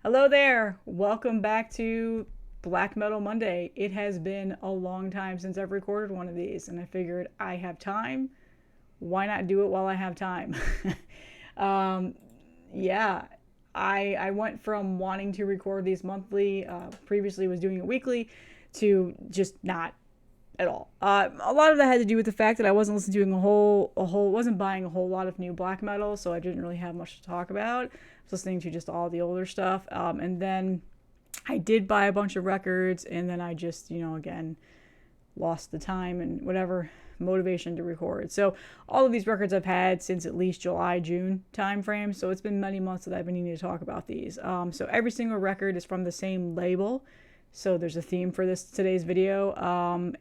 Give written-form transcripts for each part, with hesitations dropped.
Hello there. Welcome back to Black Metal Monday. It has been a long time since I've recorded one of these, and I figured I have time. Why not do it while I have time? um, yeah, I went from wanting to record these monthly, previously was doing it weekly, to just not at all. A lot of that had to do with the fact that I wasn't listening to wasn't buying a whole lot of new black metal, so I didn't really have much to talk about. I was listening to just all the older stuff, and then I did buy a bunch of records, and then I just, again, lost the time and whatever motivation to record. So all of these records I've had since at least July, June time frame. So it's been many months that I've been needing to talk about these. So every single record is from the same label. So there's a theme for today's video.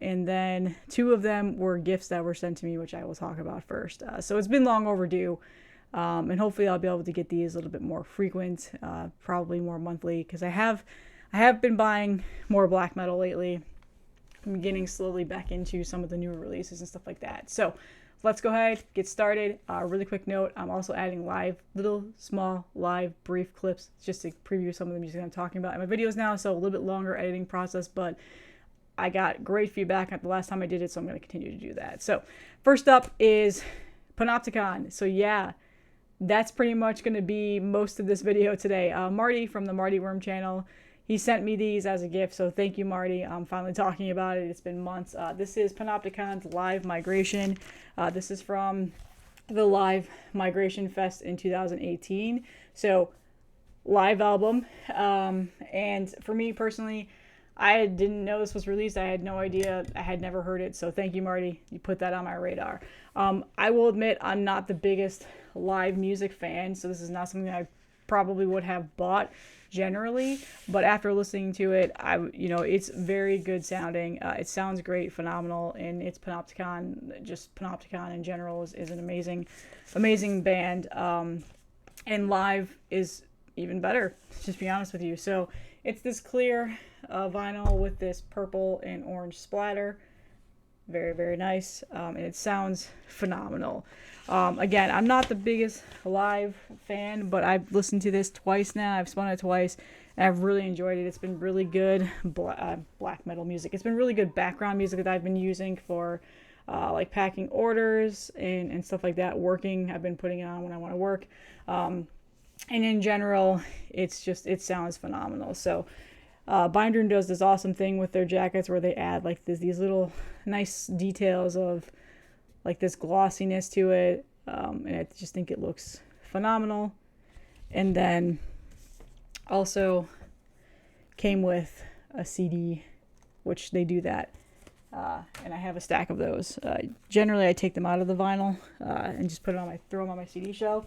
And then two of them were gifts that were sent to me, which I will talk about first. So it's been long overdue. And hopefully I'll be able to get these a little bit more frequent, probably more monthly, because I have been buying more black metal lately. I'm getting slowly back into some of the newer releases and stuff like that. So let's go ahead, get started. Really quick note, I'm also adding small live brief clips just to preview some of the music I'm talking about in my videos now. So a little bit longer editing process, but I got great feedback at the last time I did it, so I'm going to continue to do that. So first up is Panopticon. So yeah, that's pretty much going to be most of this video today. Marty from the Marty Worm channel, he sent me these as a gift, so thank you, Marty. I'm finally talking about it. It's been months. This is Panopticon's Live Migration. This is from the Live Migration Fest in 2018. So, live album. And for me personally, I didn't know this was released. I had no idea. I had never heard it. So thank you, Marty. You put that on my radar. I will admit I'm not the biggest live music fan, so this is not something I probably would have bought generally, but after listening to it, it's very good sounding. It sounds great, phenomenal, and it's Panopticon. Just Panopticon in general is an amazing band, and live is even better, just to be honest with you. So it's this clear vinyl with this purple and orange splatter. Very, very nice, and it sounds phenomenal. Again, I'm not the biggest live fan, but I've listened to this twice now. I've spun it twice, and I've really enjoyed it. It's been really good black metal music. It's been really good background music that I've been using for like packing orders and stuff like that. Working, I've been putting it on when I want to work. And in general, it sounds phenomenal. So Binder does this awesome thing with their jackets where they add like these little nice details of like this glossiness to it, and I just think it looks phenomenal. And then also came with a CD, which they do that, and I have a stack of those. Generally, I take them out of the vinyl and just throw them on my CD shelf.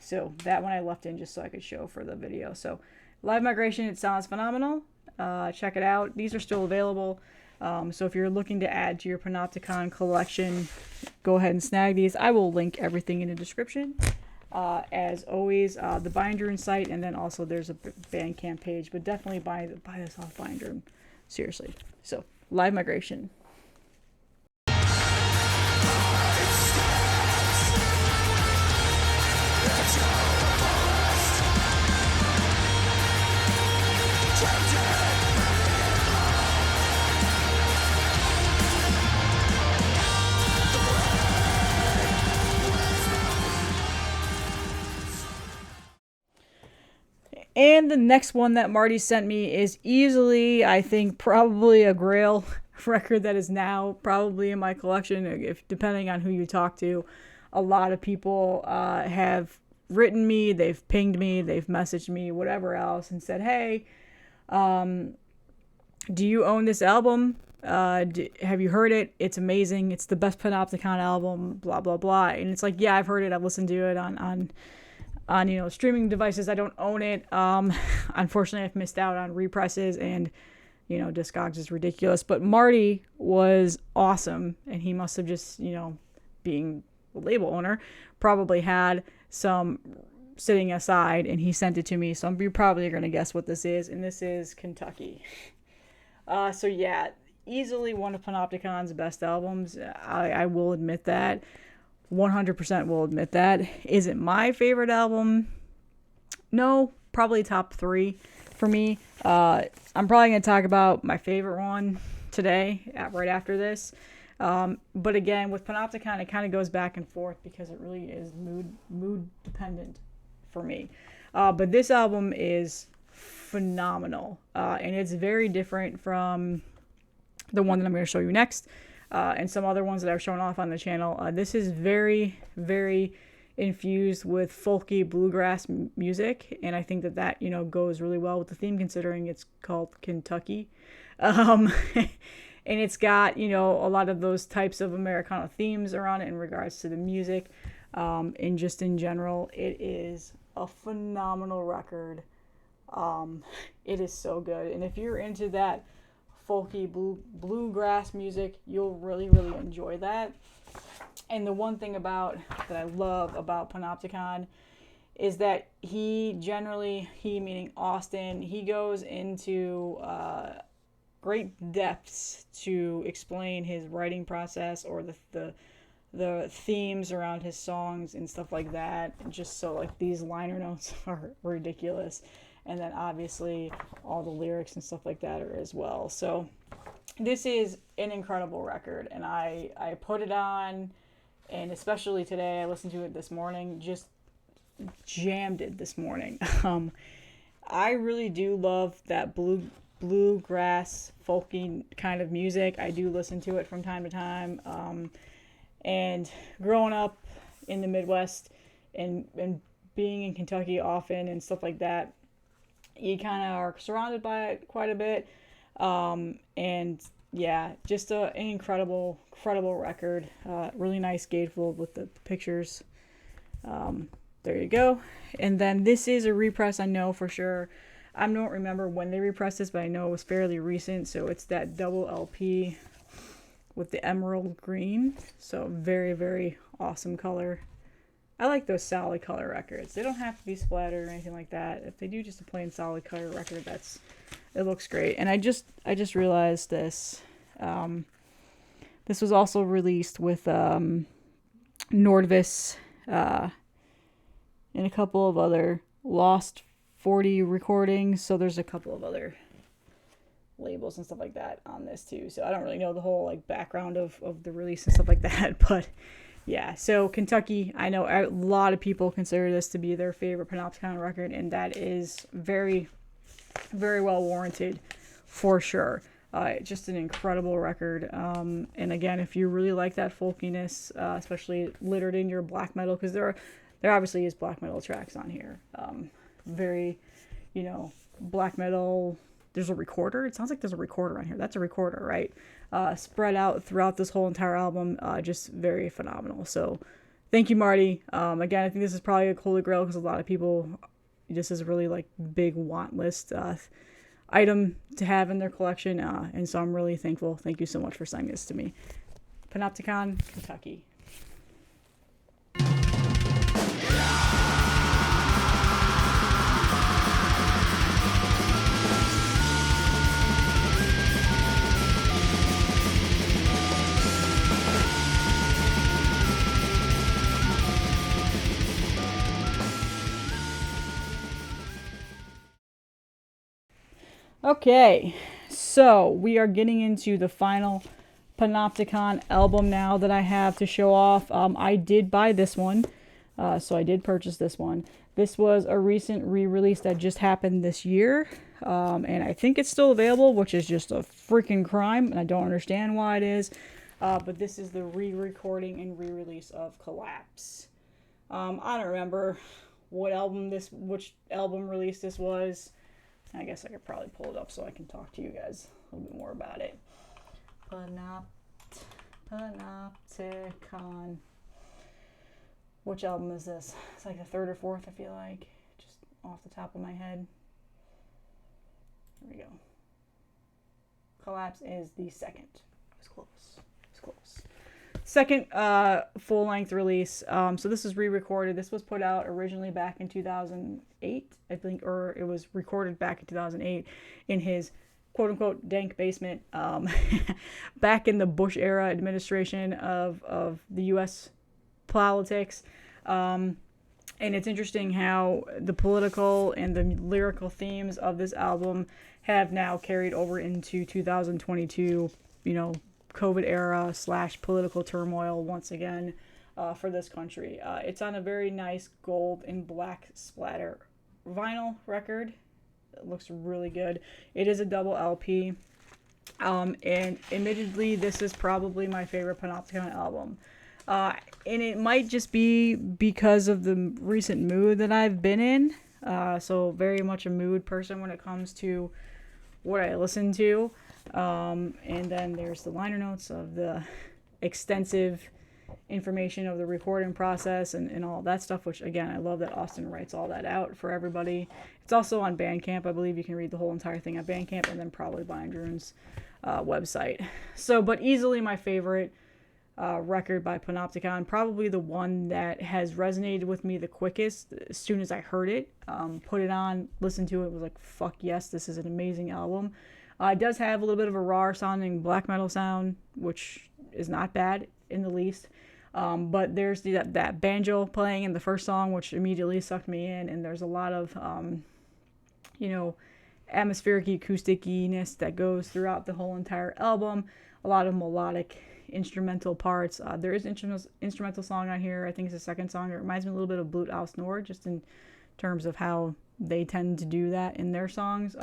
So that one I left in just so I could show for the video. So Live Migration, it sounds phenomenal. Check it out. These are still available. So if you're looking to add to your Panopticon collection, go ahead and snag these. I will link everything in the description. As always, the Binder site, and then also there's a Bandcamp page. But definitely buy this off Binder. Seriously. So, Live Migration. And the next one that Marty sent me is easily, I think, probably a Grail record that is now probably in my collection, if depending on who you talk to. A lot of people have written me, they've pinged me, they've messaged me, whatever else, and said, hey, do you own this album? Have you heard it? It's amazing. It's the best Panopticon album, blah, blah, blah. And it's like, yeah, I've heard it. I've listened to it on streaming devices. I don't own it. Unfortunately, I've missed out on represses, and Discogs is ridiculous. But Marty was awesome, and he must have just, being a label owner, probably had some sitting aside, and he sent it to me. So you're probably going to guess what this is, and this is Kentucky. So yeah, easily one of Panopticon's best albums. I will admit that. 100% will admit that. Is it my favorite album? No, probably top 3 for me. I'm probably going to talk about my favorite one today, right after this. But again, with Panopticon, it kind of goes back and forth because it really is mood dependent for me. But this album is phenomenal, and it's very different from the one that I'm going to show you next, and some other ones that I've shown off on the channel. This is very, very infused with folky bluegrass music, and I think that goes really well with the theme, considering it's called Kentucky. And it's got, a lot of those types of Americana themes around it in regards to the music. And just in general, it is a phenomenal record. It is so good. And if you're into that folky bluegrass music, you'll really, really enjoy that. And the one thing that I love about Panopticon is that he meaning Austin, he goes into great depths to explain his writing process or the themes around his songs and stuff like that. And just so, like, these liner notes are ridiculous, and then obviously all the lyrics and stuff like that are as well. So this is an incredible record, and I put it on, and especially today, I listened to it this morning, just jammed it this morning. I really do love that bluegrass folky kind of music. I do listen to it from time to time, and growing up in the Midwest and being in Kentucky often and stuff like that, you kind of are surrounded by it quite a bit, and yeah, just an incredible record. Really nice gatefold with the pictures. There you go. And then this is a repress, I know for sure. I don't remember when they repressed this, but I know it was fairly recent. So it's that double LP with the emerald green. So very, very awesome color. I like those solid color records. They don't have to be splattered or anything like that. If they do just a plain solid color record, it looks great. And I just realized this. This was also released with Nordvis and a couple of other Lost 40 recordings. So there's a couple of other labels and stuff like that on this too. So I don't really know the whole like background of the release and stuff like that, but yeah. So Kentucky, I know a lot of people consider this to be their favorite Panopticon record, and that is very, very well warranted for sure. Just an incredible record. And again, if you really like that folkiness, especially littered in your black metal, because there obviously is black metal tracks on here. Very, black metal. There's a recorder. It sounds like there's a recorder on here. That's a recorder, right? Spread out throughout this whole entire album. Just very phenomenal. So thank you, Marty. Again, I think this is probably a holy grail because a lot of people, this is a really like big want list item to have in their collection. And so I'm really thankful. Thank you so much for sending this to me. Panopticon, Kentucky. Okay, so we are getting into the final Panopticon album now that I have to show off. I did buy this one, so I did purchase this one. This was a recent re-release that just happened this year, and I think it's still available, which is just a freaking crime, and I don't understand why it is. But this is the re-recording and re-release of Collapse. I don't remember which album release this was. I guess I could probably pull it up so I can talk to you guys a little bit more about it. Panopticon. Which album is this? It's like the third or fourth, I feel like. Just off the top of my head. Here we go. Collapse is the second. It was close. Second full-length release. So this is re-recorded. This was put out originally back in 2008, I think, or it was recorded back in 2008 in his quote-unquote dank basement back in the Bush era administration of the U.S. politics. And And it's interesting how the political and the lyrical themes of this album have now carried over into 2022, COVID era / political turmoil once again for this country. It's on a very nice gold and black splatter vinyl record. It looks really good. It is a double LP. And admittedly, this is probably my favorite Panopticon album. And it might just be because of the recent mood that I've been in. So very much a mood person when it comes to what I listen to. And then there's the liner notes of the extensive information of the recording process and all that stuff, which again, I love that Austin writes all that out for everybody. It's also on Bandcamp. I believe you can read the whole entire thing on Bandcamp and then probably Blind Rune's website. So, but easily my favorite record by Panopticon, probably the one that has resonated with me the quickest as soon as I heard it. Put it on, listened to it, was like, fuck yes, this is an amazing album. It does have a little bit of a raw sounding black metal sound, which is not bad in the least. But there's that banjo playing in the first song, which immediately sucked me in, and there's a lot of, atmospheric acoustic-ness that goes throughout the whole entire album. A lot of melodic instrumental parts. There is instrumental song on here. I think it's the second song. It reminds me a little bit of Blut aus Nord, just in terms of how they tend to do that in their songs.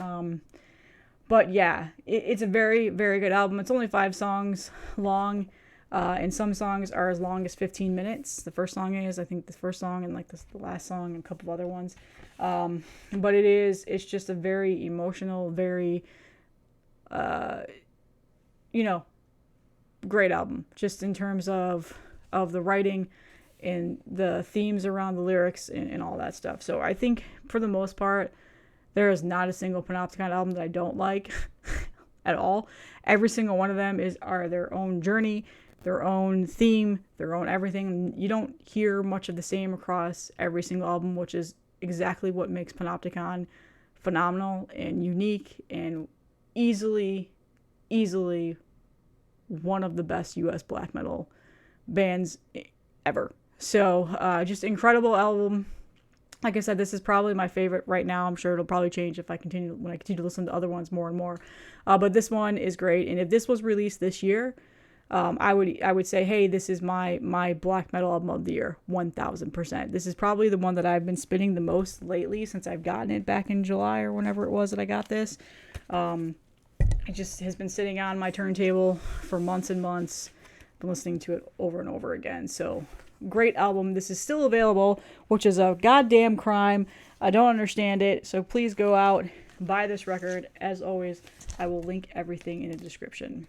But yeah, it's a very, very good album. It's only 5 songs long. And some songs are as long as 15 minutes. The first song is, I think, the first song and like the last song and a couple of other ones. But it's just a very emotional, very, great album. Just in terms of the writing and the themes around the lyrics and all that stuff. So I think for the most part, there is not a single Panopticon album that I don't like at all. Every single one of them are their own journey, their own theme, their own everything. You don't hear much of the same across every single album, which is exactly what makes Panopticon phenomenal and unique and easily one of the best US black metal bands ever. So just incredible album. Like I said, this is probably my favorite right now. I'm sure it'll probably change when I continue to listen to other ones more and more. But this one is great. And if this was released this year, I would say, hey, this is my black metal album of the year, 1000%. This is probably the one that I've been spinning the most lately since I've gotten it back in July or whenever it was that I got this. It just has been sitting on my turntable for months and months. Been listening to it over and over again. So great album. This is still available, which is a goddamn crime. I don't understand it. So please go out, buy this record. As always, I will link everything in the description.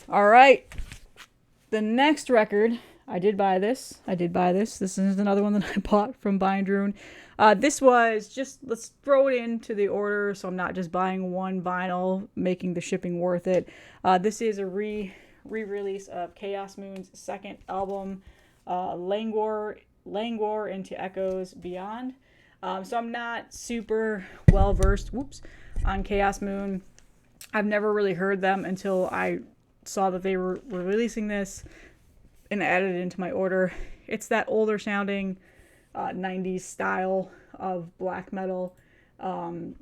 All right, the next record, I did buy this. This is another one that I bought from Blind Rune. This was just, let's throw it into the order so I'm not just buying one vinyl, making the shipping worth it. This is a re-release of Chaos Moon's second album, Languor into Echoes Beyond. So I'm not super well versed, on Chaos Moon. I've never really heard them until I saw that they were releasing this and added it into my order. It's that older sounding 90s style of black metal, kind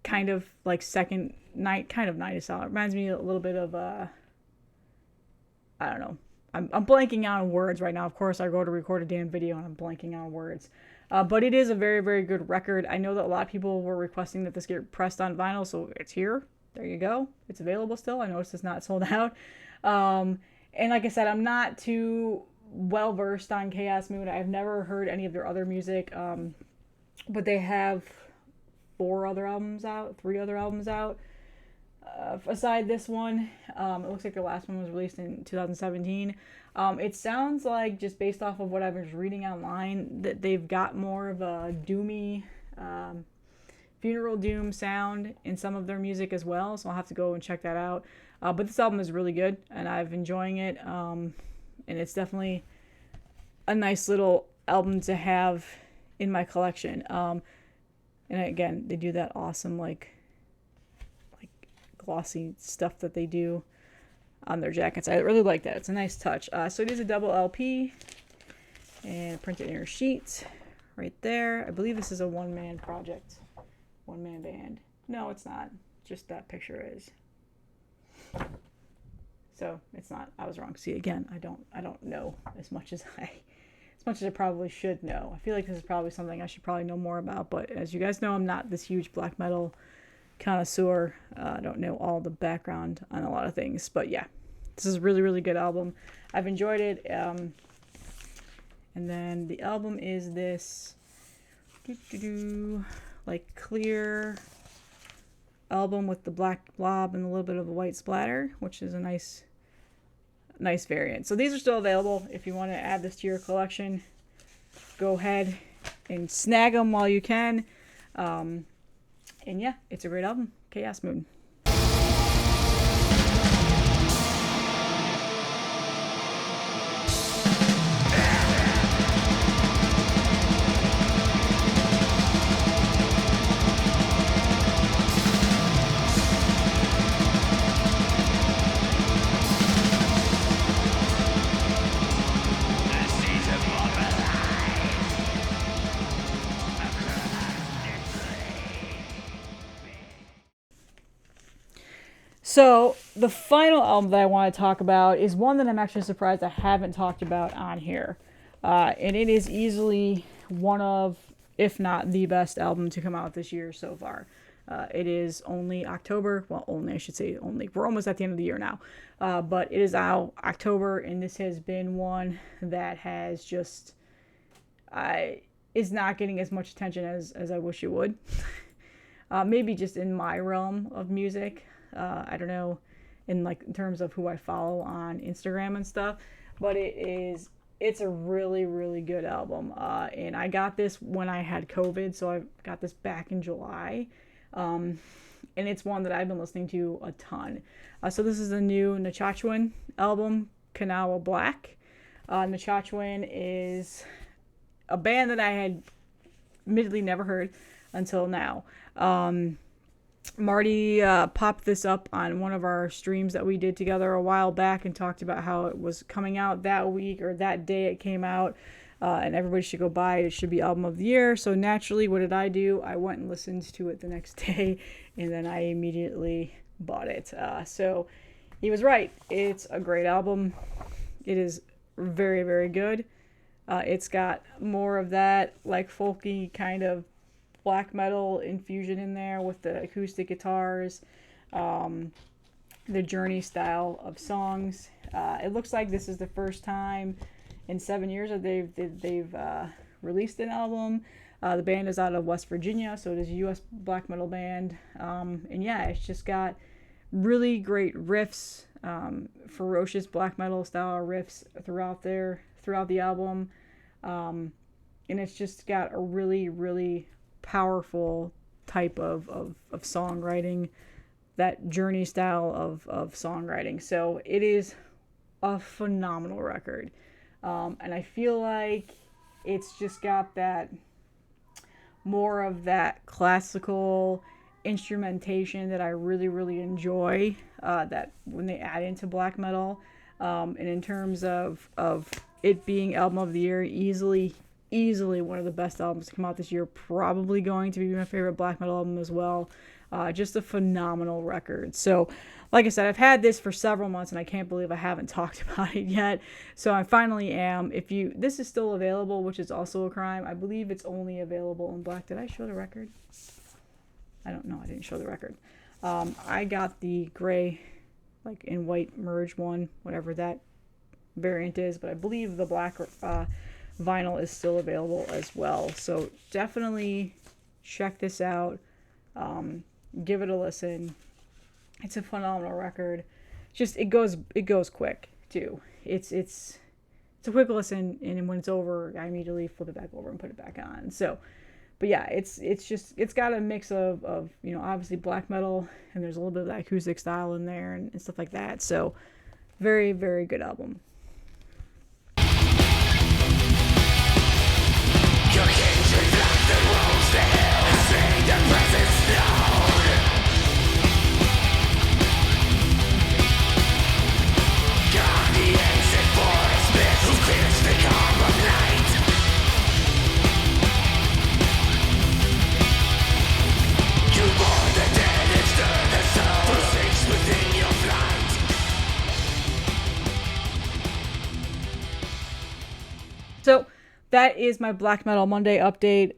of like second night, kind of 90s style. It reminds me a little bit of I don't know. I'm blanking on words right now. Of course, I go to record a damn video and I'm blanking on words. But it is a very, very good record. I know that a lot of people were requesting that this get pressed on vinyl, so it's here. There you go. It's available still. I noticed it's not sold out. And like I said, I'm not too well versed on Chaos Moon. I've never heard any of their other music. But they have 3 other albums out. Aside this one, it looks like the last one was released in 2017. It sounds like, just based off of what I was reading online, that they've got more of a doomy funeral doom sound in some of their music as well, so I'll have to go and check that out. But this album is really good, and I've enjoying it, and it's definitely a nice little album to have in my collection. And again, they do that awesome like glossy stuff that they do on their jackets. I really like that. It's a nice touch. So it is a double LP and printed inner sheet right there. I believe this is a one-man project, one-man band. No, it's not. Just that picture is. So it's not. I was wrong. See, again, I don't know as much as I probably should know. I feel like this is probably something I should probably know more about, but as you guys know, I'm not this huge black metal connoisseur. I don't know all the background on a lot of things, but yeah, this is a really, really good album. I've enjoyed it. And then the album is this like clear album with the black blob and a little bit of a white splatter, which is a nice variant. So these are still available. If you want to add this to your collection, go ahead and snag them while you can. And yeah, it's a great album. Chaos Moon. So the final album that I want to talk about is one that I'm actually surprised I haven't talked about on here. And it is easily one of, if not the best album to come out this year so far. It is only October. Well, only, I should say only. We're almost at the end of the year now. But it is out October, and this has been one that has just, is not getting as much attention as I wish it would. Maybe just in my realm of music. I don't know in terms of who I follow on Instagram and stuff, but it's a really, really good album. And I got this when I had COVID, so I got this back in July. And it's one that I've been listening to a ton. So this is the new Nachachuan album, Kanawha Black. Nachachuan is a band that I had admittedly never heard until now. Marty popped this up on one of our streams that we did together a while back and talked about how it was coming out that week or that day it came out, and everybody should go buy it. It should be album of the year. So naturally, what did I do? I went and listened to it the next day, and then I immediately bought it. So he was right. It's a great album. It is very, very good. It's got more of that like folky kind of black metal infusion in there with the acoustic guitars, the Journey style of songs. It looks like this is the first time in 7 years that they've released an album. The band is out of West Virginia, so it is a U.S. black metal band. And yeah, it's just got really great riffs, ferocious black metal style riffs throughout the album. And it's just got a really, really powerful type of songwriting, that Journey style of songwriting. So it is a phenomenal record. And I feel like it's just got that more of that classical instrumentation that I really, really enjoy, that when they add into black metal. And in terms of it being album of the year, easily one of the best albums to come out this year. Probably going to be my favorite black metal album as well. Just a phenomenal record. So, like I said, I've had this for several months, and I can't believe I haven't talked about it yet. So I finally am. This is still available, which is also a crime. I believe it's only available in black. Did I show the record? I don't know. I didn't show the record. I got the gray, like in white merge one, whatever that variant is, but I believe the black vinyl is still available as well. So definitely check this out. Give it a listen. It's a phenomenal record. Just it goes quick too. It's a quick listen, and when it's over, I immediately flip it back over and put it back on. So But yeah, it's got a mix of obviously black metal, and there's a little bit of that acoustic style in there and stuff like that. So very, very good album. Your kingship like the rose the hills, sing the presence known. God the ancient forest myth, who clears the calm of night. You born the dead and stir the soul, who sinks within your flight. So that is my Black Metal Monday update.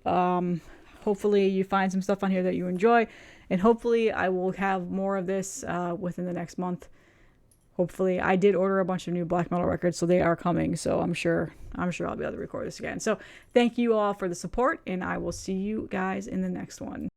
Hopefully you find some stuff on here that you enjoy, and hopefully I will have more of this within the next month. Hopefully, I did order a bunch of new black metal records, so they are coming. So I'm sure I'll be able to record this again. So thank you all for the support, and I will see you guys in the next one.